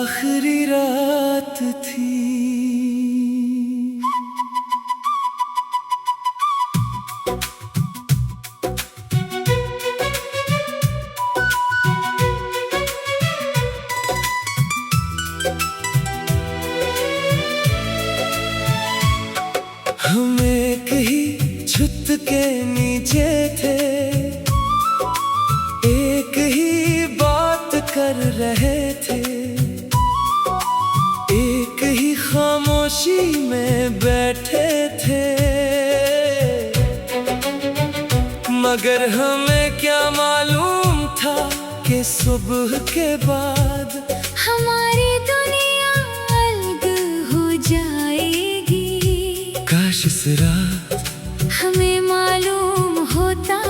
आखिरी रात थी। हम एक ही छत के नीचे थे, एक ही बात कर रहे थे, एक ही खामोशी में बैठे थे। मगर हमें क्या मालूम था कि सुबह के बाद हमारी दुनिया अलग हो जाएगी। काश इस रात हमें मालूम होता,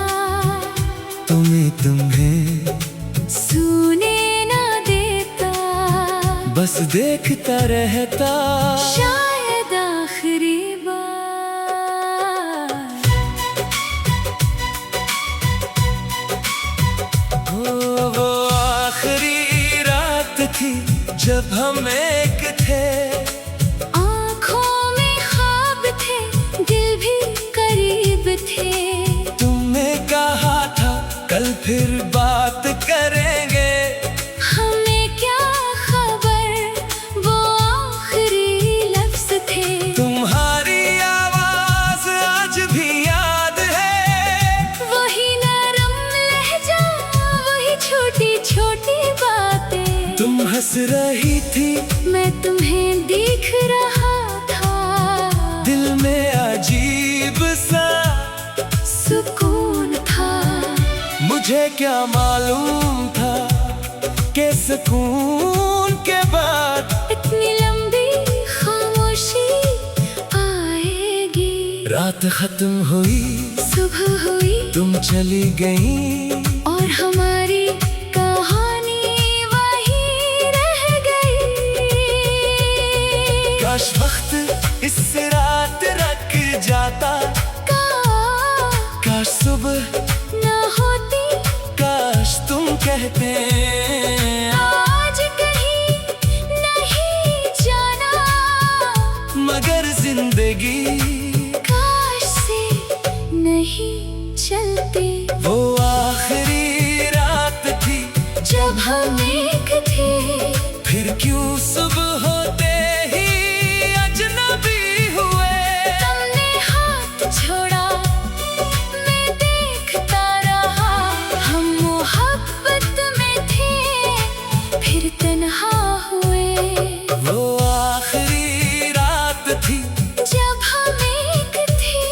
तुम्हें सुने ना देता, बस देखता रहता। शायद आखिरी बार। वो आखिरी रात थी जब हम एक थे, आँखों में ख्वाब थे, दिल भी करीब थे। तुमने कहा था कल फिर बात करेंगे, हमें क्या खबर वो आखिरी लफ्ज थे। तुम्हारी आवाज आज भी याद है, वही नरम लहजा, वही छोटी छोटी बातें। तुम हंस रही थी, मैं तुम्हें देख रहा था, दिल में अजीब सा सुकून था। मुझे क्या मालूम था कि सुकून के बाद इतनी लंबी खामोशी आएगी। रात खत्म हुई, सुबह हुई, तुम चली गई, और हमारी कहानी वही रह गई। काश वक्त इस रात रख जाता, काश सुबह ना होती, काश तुम कहते आज कहीं नहीं जाना, मगर जिंदगी काश से नहीं चलती। वो आखिरी रात थी जब हम एक थे, फिर क्यों सुबह होते ही अजनबी हुए। तुमने हाथ छोड़ा, मैं देखता रहा, हम मोहब्बत में थे, फिर तन्हा हुए। वो आखिरी रात थी जब हम एक थे,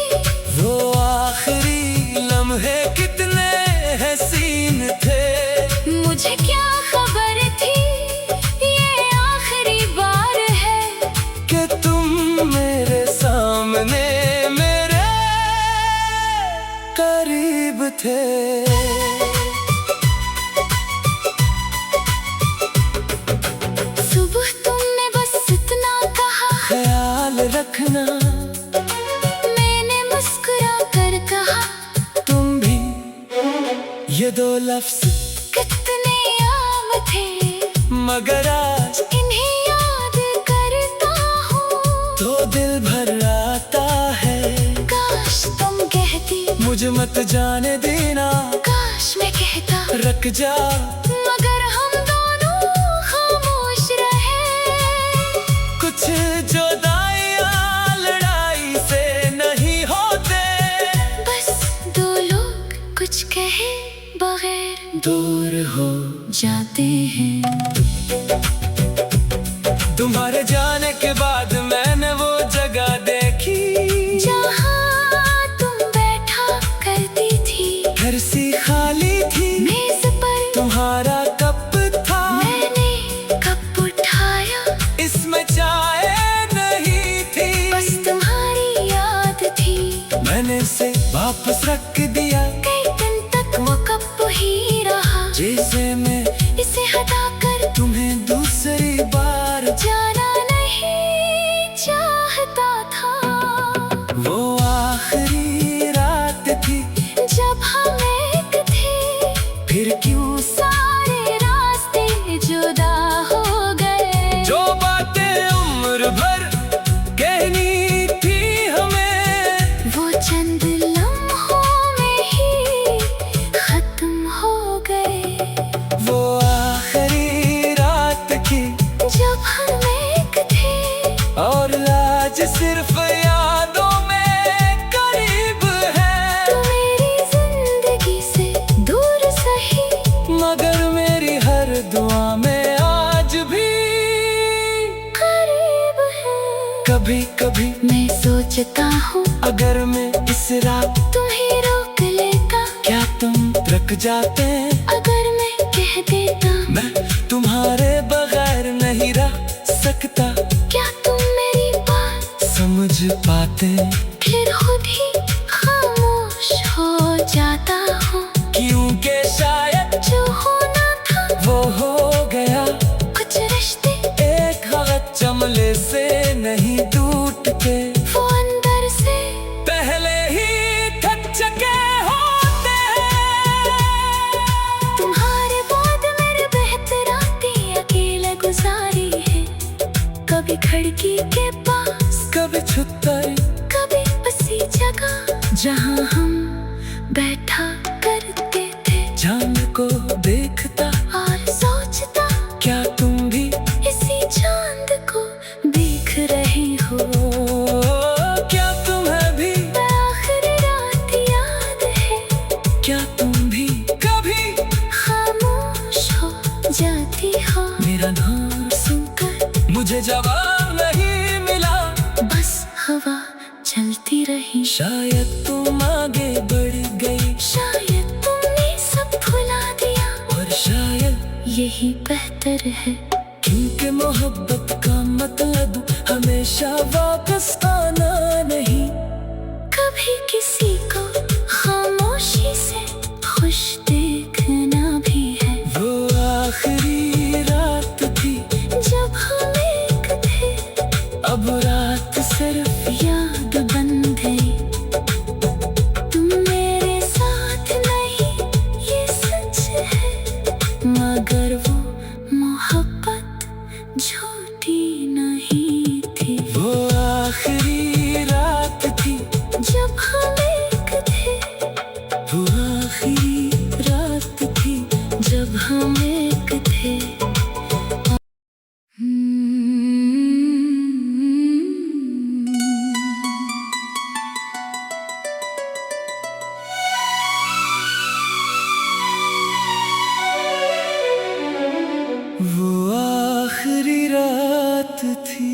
वो आखिरी लम्हे कितने हसीन थे। मुझे क्या खबर थी ये आखिरी बार है, कि तुम मेरे सामने मेरे करीब थे। सुबह तुमने बस इतना कहा, ख्याल रखना, मैंने मुस्कुरा कर कहा, तुम भी। ये दो लफ्ज कितने आम थे, मगर आज इन्हें याद करता हूँ तो दिल भर आता है। काश तुम कहती, मुझे मत जाने देना, काश मैं कहता, रख जा, मगर हम दोनों खामोश रहे। कुछ जुदाइयां लड़ाई से नहीं होते, बस दो लोग कुछ कहे बगैर दूर हो जाते हैं। तुम्हारे जाने के बाद मैंने वो जगह देखी, जहाँ तुम बैठा करती थी, घर सी खाली थी, मेज पर तुम्हारा कप था, मैंने कप उठाया, इसमें चाय नहीं थी, बस तुम्हारी याद थी। मैंने इसे वापस रख दिया, कई दिन तक वो कप ही रहा, जैसे मैं इसे हटाकर तुम्हें दूसरी बार जाना नहीं। सिर्फ यादों में करीब है। तू मेरी जिंदगी से दूर सही, मगर मेरी हर दुआ में आज भी करीब है। कभी कभी मैं सोचता हूँ अगर मैं इस रात तुम्हें रोक लेता, क्या तुम रुक जाते? अगर मैं कह देता मैं तुम्हारे बगैर नहीं रह सकता, क्या तुम मेरी बात समझ पाते? फिर खुद ही खामोश हो जाता हूँ, क्योंकि शायद जो होना था वो हो गया। कुछ रिश्ते एक गलत जमले से नहीं टूटते, वो अंदर से पहले ही थक चुके होते हैं। तुम्हारे बाद मेरे बेहतर रातें अकेले गुजारी है, कभी खिड़की के पास, कभी छुट्टर, कभी उसी जगह जहाँ हम बैठा करते थे, चांद को देखता और सोचता क्या तुम भी इसी चांद को देख रही हो। क्या तुम्हें भी आखिरी रात याद है, क्या तुम भी कभी खामोश हो जाती हो, मेरा नाम सुनकर मुझे जवाब नहीं मिला। बस हवा चलती रही, शायद तुम आगे बढ़ गई, शायद तुमने सब भुला दिया, और शायद यही बेहतर है। क्योंकि मोहब्बत का मतलब हमेशा वापस आना नहीं, कभी किसी को खामोशी से खुश देखना भी है। वो आखिरी रात थी जब हम एक थे, अब रात सिर्फ याद बन गई, तुम मेरे साथ नहीं ये सच है, मगर वो मोहब्बत झूठी नहीं थी। वो आखिरी रात थी जब हम एक थे, वो आखिरी रात थी जब हम एक थे। वो आखिरी रात थी।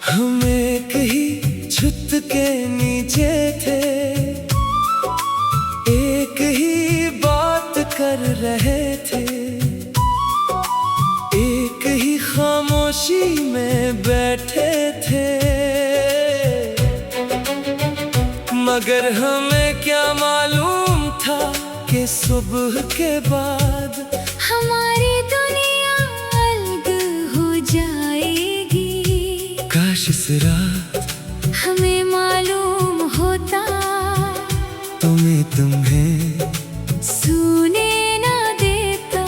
हम एक ही छत के नीचे थे, एक ही बात कर रहे थे, एक ही खामोशी में बैठे थे, मगर हमें क्या मालूम था कि सुबह के बाद हमारी दुनिया अलग हो जाएगी। काश इस रात हमें मालूम होता, तुम्हें सुने ना देता,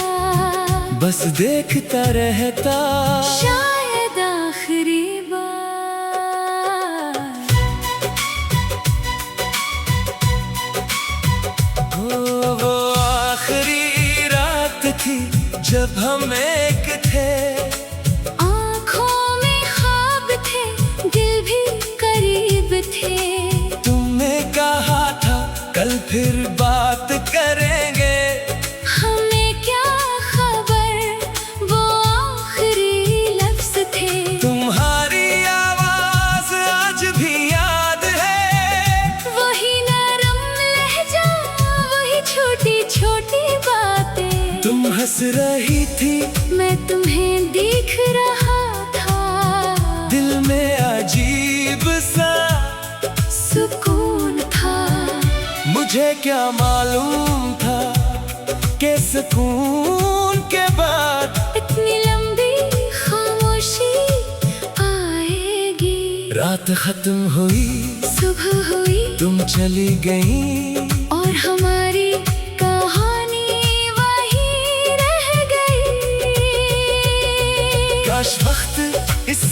बस देखता रहता। शायद आखिरी बार। वो आखिरी रात थी जब हम एक थे, आँखों में ख्वाब थे, दिल भी करीब थे, तुमने कहा था कल फिर बात करेंगे, हमें क्या खबर वो आखिरी लफ्ज थे। तुम्हारी आवाज आज भी याद है, वही नरम लहजा, वही छोटी छोटी बातें, तुम हंस रही थी, मैं तुम्हें देख रहा था, दिल में अजीब सा सुकून था। मुझे क्या मालूम था कि सुकून के बाद इतनी लंबी खामोशी आएगी। रात खत्म हुई, सुबह हुई, तुम चली गई, और हमारी कहानी वही रह गई। काश वक्त इस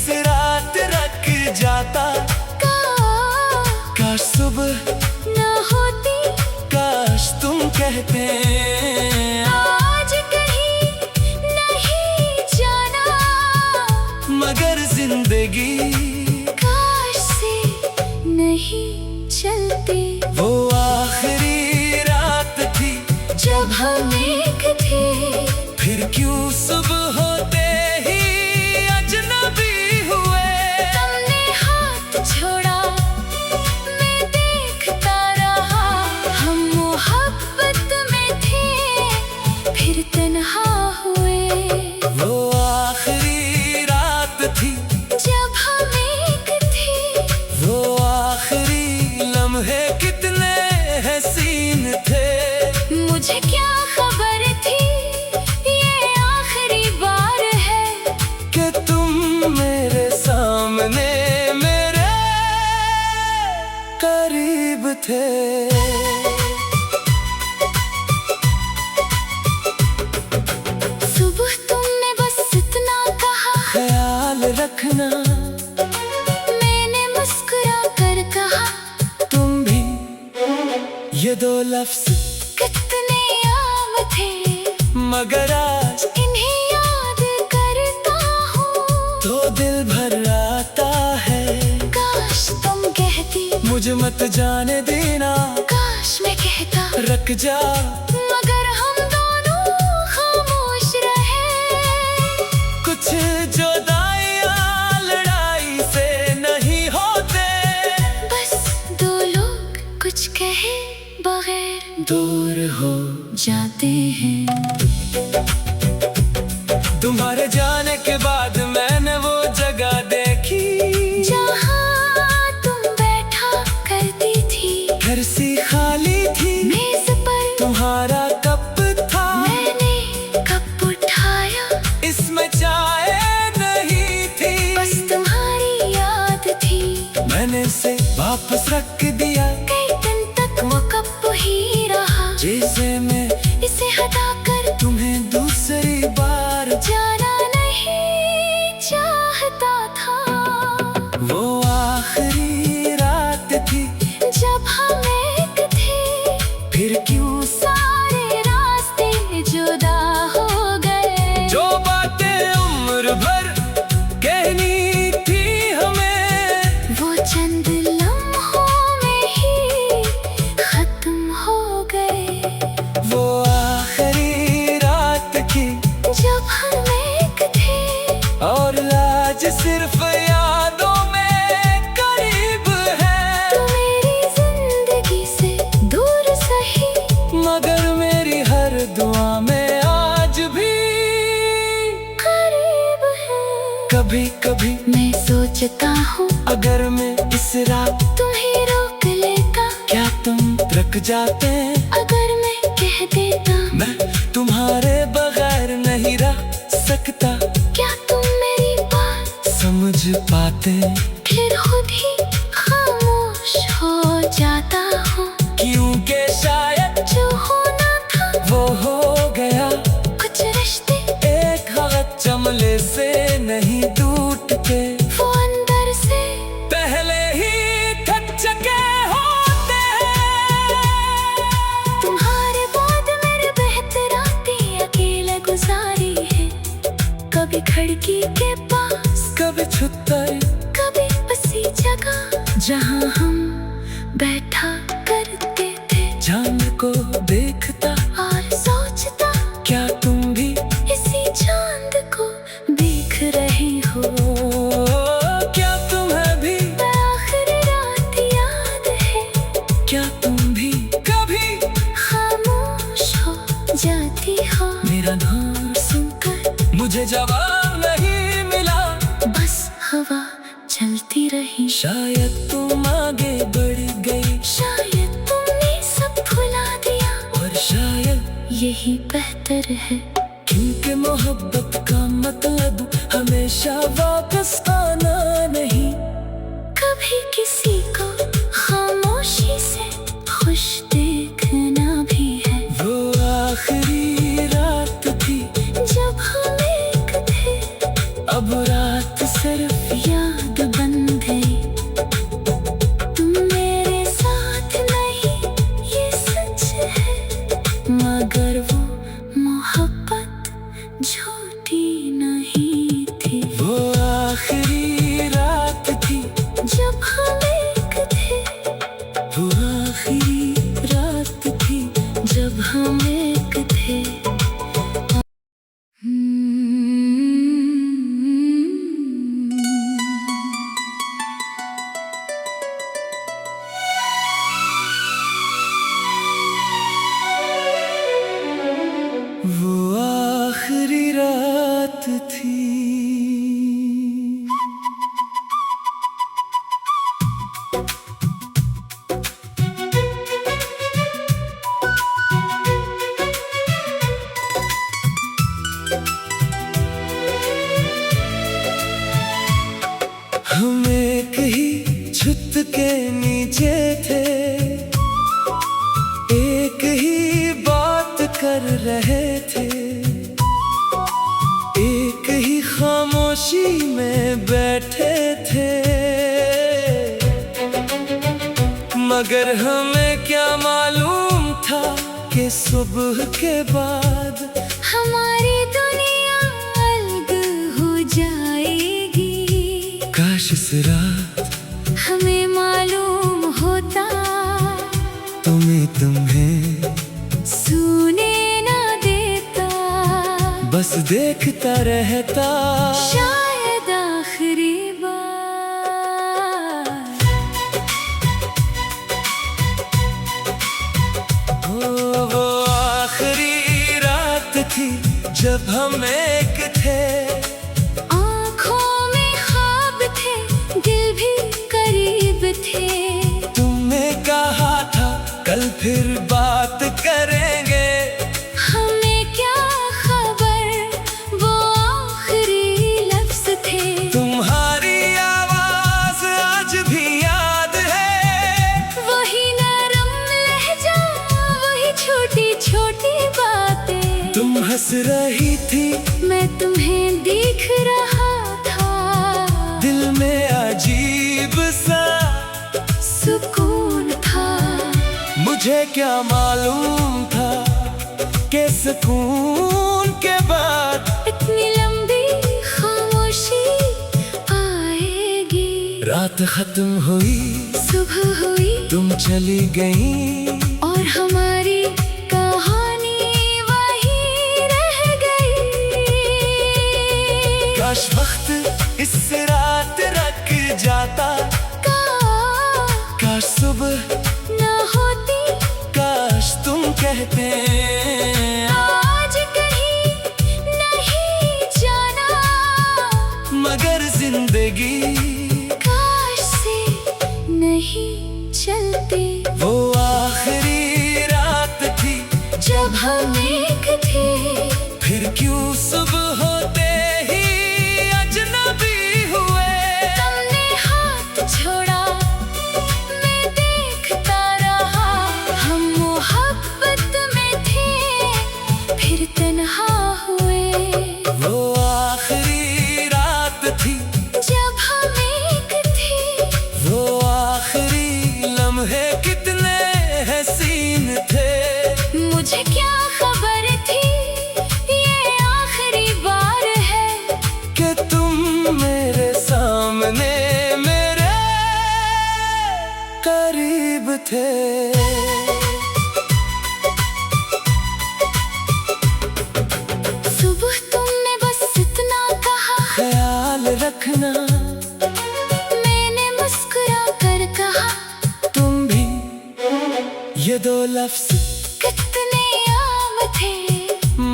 रखना। मैंने मुस्कुरा कर कहा, तुम भी। ये दो लफ्ज कितने आम थे, मगर आज इन्हें याद करता हूँ तो दिल भर आता है। काश तुम कहती, मुझे मत जाने देना, काश मैं कहता रख जा। मगर हम दोनों खामोश रहे। कुछ जुदाइयां लड़ाई से नहीं होते, बस दो लोग कुछ कहे बगैर दूर हो जाते हैं। तुम्हारे जाने के बाद मैंने वो जगह देखी जहाँ तुम बैठा करती थी, घर सी खाली थी, मेज पर तुम्हारा कप था, मैंने कप उठाया, इसमें चाय नहीं थी, बस तुम्हारी याद थी। मैंने इसे वापस रख दिया, कई दिन तक वो कप ही रहा, जैसे मैं इसे हटाकर तुम्हें दूसरी बार जाना नहीं चाहता था। वो आखिरी रात थी जब हम एक थे, फिर क्यों सारे रास्ते जुदा हो गए। जो बातें उम्र भर कहनी थी हमें, वो चंद लम्हों में ही खत्म हो गए। वो आखिरी रात थी जब हम एक थे, और आज सिर्फ यादों में करीब है। तो मेरी जिंदगी से दूर सही, मगर मेरी हर दुआ में आज भी करीब है। कभी कभी मैं सोचता हूँ, अगर मैं इस रात तुम्हें रोक लेता, क्या तुम रुक जाते? अगर मैं कह देता मैं तुम्हारे बगैर नहीं रह सकता, क्या तुम मेरी बात समझ पाते? फिर खुद ही खामोश हो जाता हूँ। क्योंकि शायद जो होना था वो हो गया, कुछ रिश्ते एक हाथ चमले से नहीं टूटते, वो अंदर से पहले ही थक चुके होते हैं। तुम्हारे बाद मेरे बेहतर रातें अकेले गुजारी है, कभी खिड़की के पास, कभी छुतर, कभी उसी जगह जहाँ हम बैठा करते थे, चांद को देखता, और सोचता क्या तुम भी इसी चांद को देख रही हो। क्या तुम्हें भी आखिरी रात याद है, क्या तुम भी कभी खामोश हो जाती हो। मेरा नाम सुनकर मुझे जवाब नहीं मिला, बस हवा चलती रही। शायद तुम आगे बढ़ गई, शायद तुमने सब भुला दिया, और शायद यही बेहतर है। क्योंकि मोहब्बत का मतलब हमेशा वापस आना नहीं, कभी किसी को खामोशी से खुश देखना भी है। वो आखिरी रात थी जब हम एक थे, अब रात सिर्फ याद बन गई। तुम मेरे साथ नहीं, ये सच है, मगर वो मोहब्बत झूठी नहीं थी। वो आखिरी रात थी जब हम एक थे, वो आखिरी रात थी जब हम एक थे। वो आखिरी रात थी। हम एक ही छत के नीचे थे, एक ही बात कर रहे थे, एक ही खामोश खामोशी में बैठे थे, मगर हमें क्या मालूम था कि सुबह के बाद हमारी दुनिया अलग हो जाएगी। काश इस रात हमें मालूम होता, तुम्हें सुने ना देता, बस देखता रहता। शायद आखिरी बार। वो आखिरी रात थी जब हम एक थे, आँखों में ख्वाब थे, दिल भी करीब थे। तुमने कहा था कल फिर बात करेंगे, हमें क्या खबर वो आखिरी लफ्ज थे। तुम्हारी आवाज आज भी याद है, वही नरम लहजा, वही छोटी छोटी बातें। तुम हंस रही थी, मैं तुम्हें देख रहा था, दिल में अजीब सा सुकून था। मुझे क्या मालूम था कि सुकून के बाद इतनी लंबी खामोशी आएगी। रात खत्म हुई, सुबह हुई, तुम चली गई, और हमारी कहानी वही रह गई। काश वक्त इस रात रख जाता, काश सुबह ना होती, काश तुम कहते आज कहीं नहीं जाना, मगर जिंदगी काश से नहीं चलते। वो आखिरी रात थी जब हम एक थे, फिर क्यों सुबह होते ही अजनबी हुए। तुमने हाथ छोड़ा, मैं देखता रहा, हम मोहब्बत में थे, फिर तन्हा हुए। वो आखिरी रात थी जब हम एक थे, वो आखिरी लम्हे कितने हसीन थे। मुझे क्या खबर थी ये आखिरी बार है, कि तुम मेरे सामने मेरे करीब थे। सुबह तुमने बस इतना कहा, ख्याल रखना, मैंने मुस्कुरा कर कहा, तुम भी, ये दो लफ्ज कितने आम थे,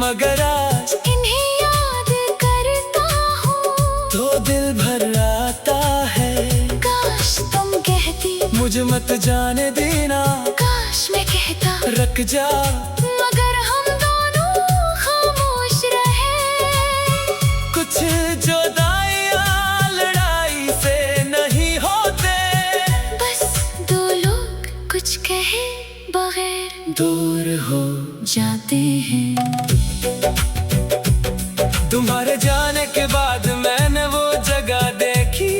मगर आज इन्हें याद करता हूँ तो दिल भर आता है। काश तुम कहती, मुझे मत जाने देना, काश मैं कहता, रख जा, मगर हम दोनों खामोश रहे। कुछ जुदाइयां लड़ाई से नहीं होते, बस दो लोग कुछ कहे बगैर दूर हो जाते हैं। तुम्हारे जाने के बाद मैंने वो जगह देखी,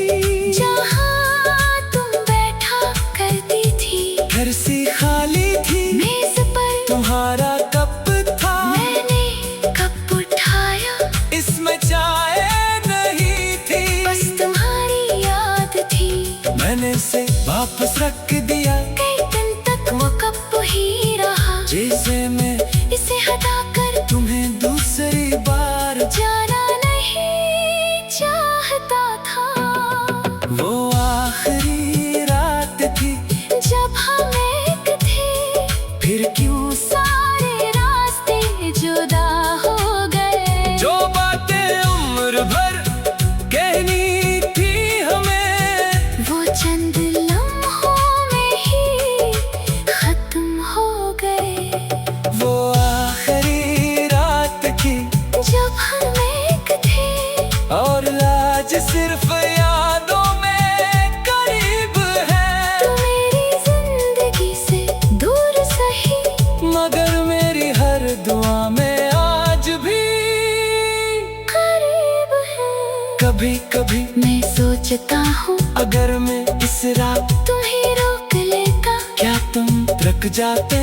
जहाँ तुम बैठा करती थी, घर सी खाली थी, मेज पर तुम्हारा कप था, मैंने कप उठाया, इसमें चाय नहीं थी, बस तुम्हारी याद थी। मैंने इसे वापस रख दिया, कई दिन तक वो कप ही रहा, जैसे मैं इसे हटाकर तुम्हें दूसरी बार जाना नहीं चाहता था। वो आखिरी रात थी जब हम एक थे, फिर क्यों सारे रास्ते जुदा हो गए। जो बातें उम्र भर कहनी थी हमें, वो चंद लम्हों में ही खत्म हो गए। वो आखिरी रात थी जब हम एक थे, और आज सिर्फ यादों में करीब है। तू मेरी जिंदगी से दूर सही, मगर मेरी हर दुआ में आज भी करीब है। कभी कभी मैं सोचता हूँ अगर मैं इस रात तुम्हें रोक लेता, क्या तुम रुक जाते?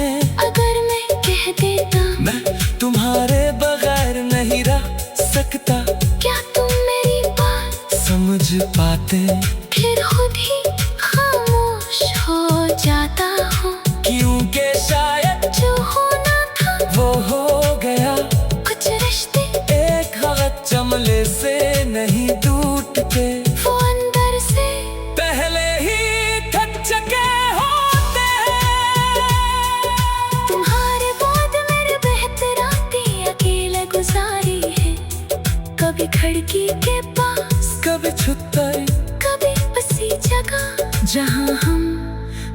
अगर मैं कह देता मैं तुम्हारे बगैर नहीं रह सकता, क्या तुम मेरी बात समझ पाते? फिर खुद ही खामोश हो जाता हूँ, क्योंकि शायद जो होना था वो हो गया। कुछ रिश्ते एक गलत जमले से नहीं टूटते, वो अंदर से पहले ही थक चुके होते हैं। तुम्हारे बाद मेरे बेहतर आती अकेले गुजारी है, कभी खिड़की के पास, कभी छुट्टाई, कभी उसी जगह जहाँ हम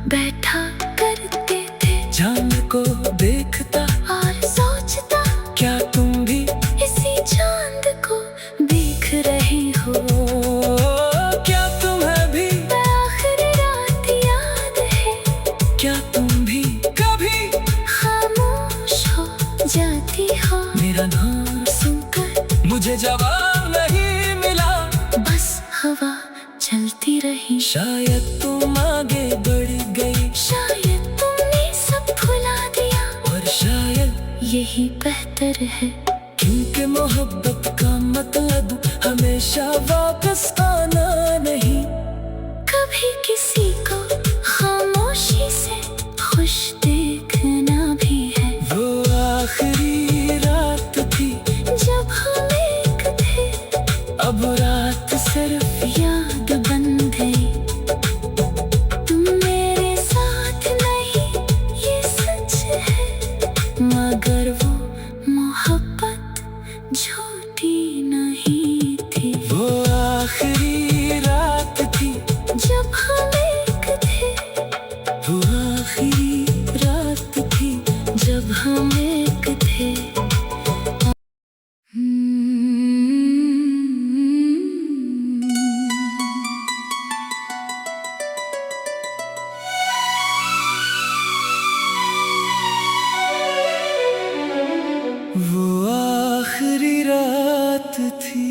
बैठा करते थे, चांद को देखता और सोचता क्या तुम भी इसी चांद को देख रहे हो। क्या तुम्हें भी आखिरी रात याद है, क्या तुम भी कभी खामोश हो जाती हो, मेरा नाम सुनकर मुझे जवाब नहीं मिला, बस हवा चलती रही। शायद तुम आगे बढ़ गई, शायद तुमने सब भुला दिया, और शायद यही बेहतर है, क्योंकि मोहब्बत का मतलब हमेशा वापस आना नहीं। कभी किसी को खामोशी से खुश देखना भी है। वो आखिरी रात थी जब हम एक थे, अब रात सिर्फ याद बन गई, तुम मेरे साथ नहीं, ये सच है, मगर वो मोहब्बत झूठी नहीं थी। वो आखिरी रात थी जब हम एक थे, वो आखिरी रात थी जब हम एक थे। वो आखिरी रात थी।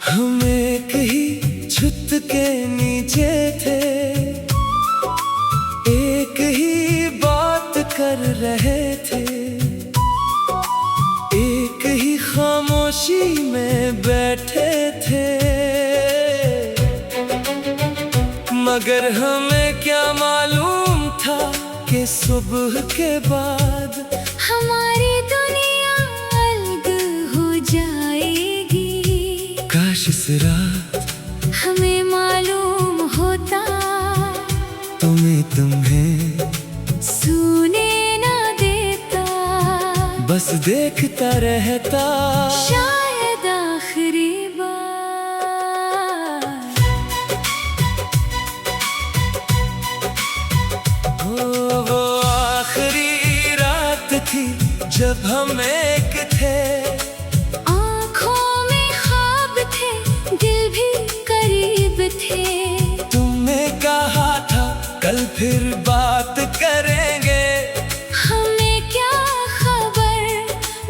हम एक ही छत के नीचे थे, एक ही बात कर रहे थे, एक ही खामोशी में बैठे थे, मगर हमें क्या मालूम था कि सुबह के बाद हमारी दुनिया अलग हो जाएगी। काश इस रात हमें मालूम होता, तुम्हें सुने ना देता, बस देखता रहता। शायद आखिरी बार। वो आखिरी रात थी जब हम एक थे, आँखों में ख्वाब थे, दिल भी करीब थे, तुमने कहा था कल फिर बात करेंगे, हमें क्या खबर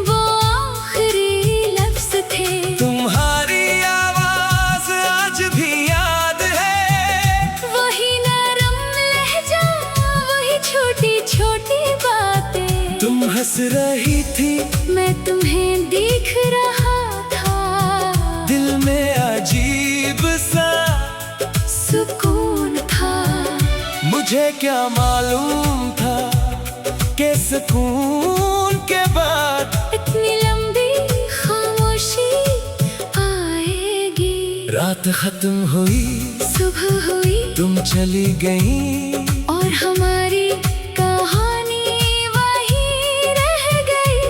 वो आखिरी लफ्ज थे। तुम्हारी आवाज आज भी याद है, वही नरम लहजा, वही छोटी छोटी बातें, तुम हंस रही थी, मैं तुम्हें देख रहा था, दिल में अजीब सा सुकून था। मुझे क्या मालूम था कि सुकून के बाद इतनी लंबी खामोशी आएगी। रात खत्म हुई, सुबह हुई, तुम चली गई, और हमारी कहानी वही रह गई।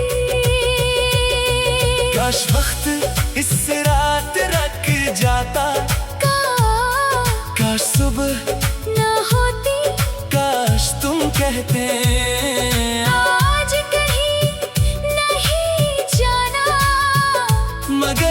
काश वक्त इस रात रख जाता, काश सुबह ना होती, काश तुम कहते आज कहीं नहीं जाना, मगर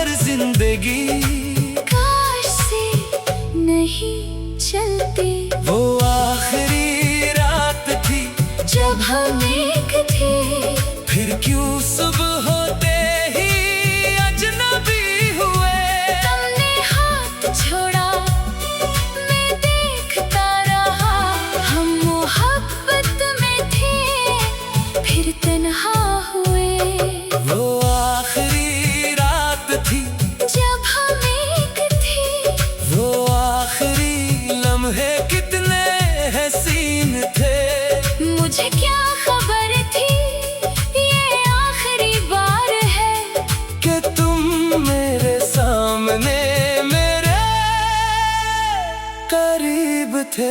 थे।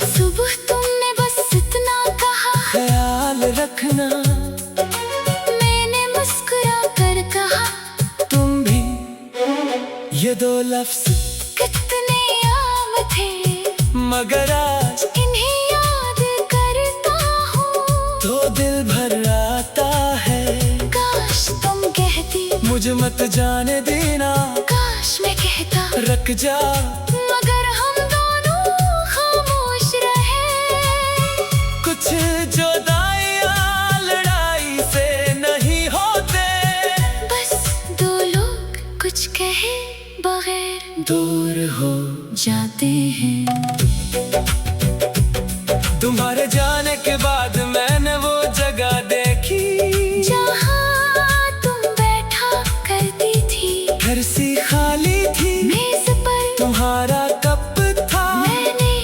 सुबह तुमने बस इतना कहा, ख्याल रखना, मैंने मुस्कुरा कर कहा, तुम भी। ये दो लफ्ज कितने आम थे, मगर आज इन्हें याद करता हूँ तो दिल भर आता है। काश तुम कहती मुझे मत जाने देना, काश मैं कहता रख जा, मगर हम दोनों खामोश रहे। कुछ जुदाइयां लड़ाई से नहीं होते, बस दो लोग कुछ कहे बगैर दूर हो जाते हैं। तुम्हारे जाने के बाद मैंने वो जगह देखी, जहाँ तुम बैठा करती थी, घर सी खाली थी, मेज पर तुम्हारा कप था, मैंने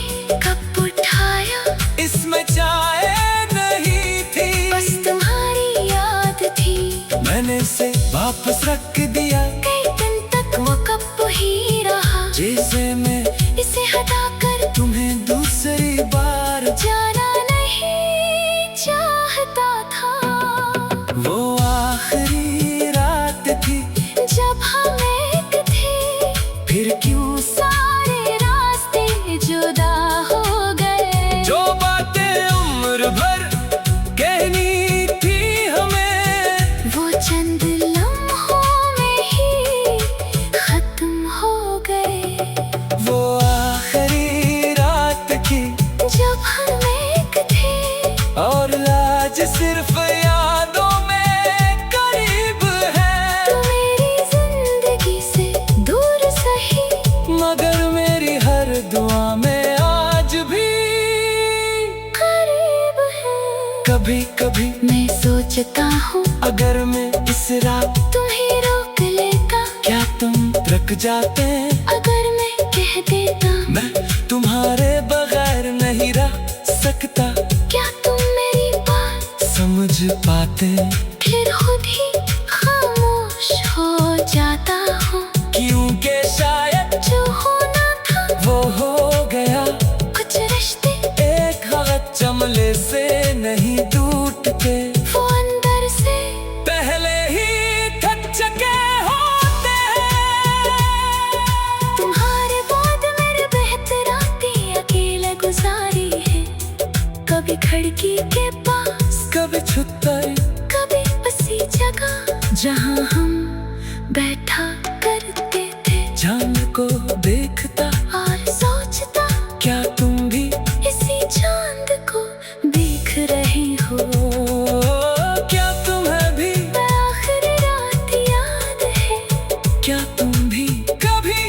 कप उठाया, इसमें चाय नहीं थी, बस तुम्हारी याद थी। मैंने इसे वापस रख दिया, कई दिन तक वो कप ही रहा, जैसे मैं इसे हटाकर तुम्हें दूसरी बार जाना नहीं चाहता था। वो आखिरी रात थी जब हम एक थे, फिर क्यों सारे रास्ते जुदा हो गए। जो बातें उम्र भर कहनी थी हमें, वो चंद लम्हों में ही खत्म हो गए। वो आखिरी रात थी जब हम एक थे, और आज सिर्फ यादों में करीब है। तू मेरी जिंदगी से दूर सही, मगर मेरी हर दुआ में आज भी करीब है। कभी कभी मैं सोचता हूँ अगर मैं इस रात तुम्हें रोक लेता, क्या तुम रुक जाते? अगर मैं कह देता मैं तुम्हारे बगैर नहीं रह सकता, क्या तुम मेरी बात समझ पाते? फिर खुद ही खामोश हो जाता हूँ। क्योंकि शायद जो होना था वो हो गया, कुछ रिश्ते एक गलत जमले से नहीं टूटते, वो अंदर से पहले ही थक चुके होते हैं। तुम्हारे बाद मेरे बेहतर रातें अकेले गुजारी है, कभी खिड़की के पास, कभी छुतर, कभी उसी जगह जहाँ हम बैठा करते थे, चांद को देखता, और सोचता क्या तुम भी इसी चांद को देख रहे हो। क्या तुम्हें भी आखिरी रात याद है, क्या तुम भी कभी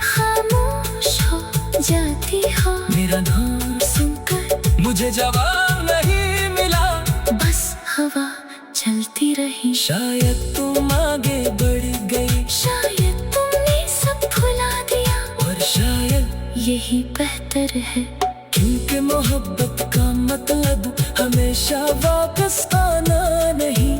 खामोश हो जाती हो मेरा नाम सुनकर, मुझे जवाब नहीं मिला, बस हवा चलती रही। शायद तुम आगे बढ़ गई, शायद तुमने सब भुला दिया, और शायद यही बेहतर है। क्योंकि मोहब्बत का मतलब हमेशा वापस आना नहीं,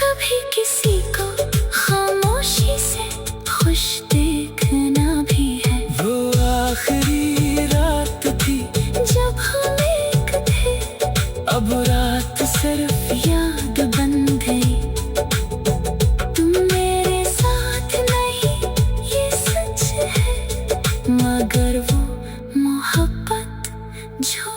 कभी किसी को खामोशी से खुश देखना भी है। वो आखिरी रात थी जब हम एक थे, अब रात सिर्फ याद बन गई। तुम मेरे साथ नहीं, ये सच है, मगर वो मोहब्बत जो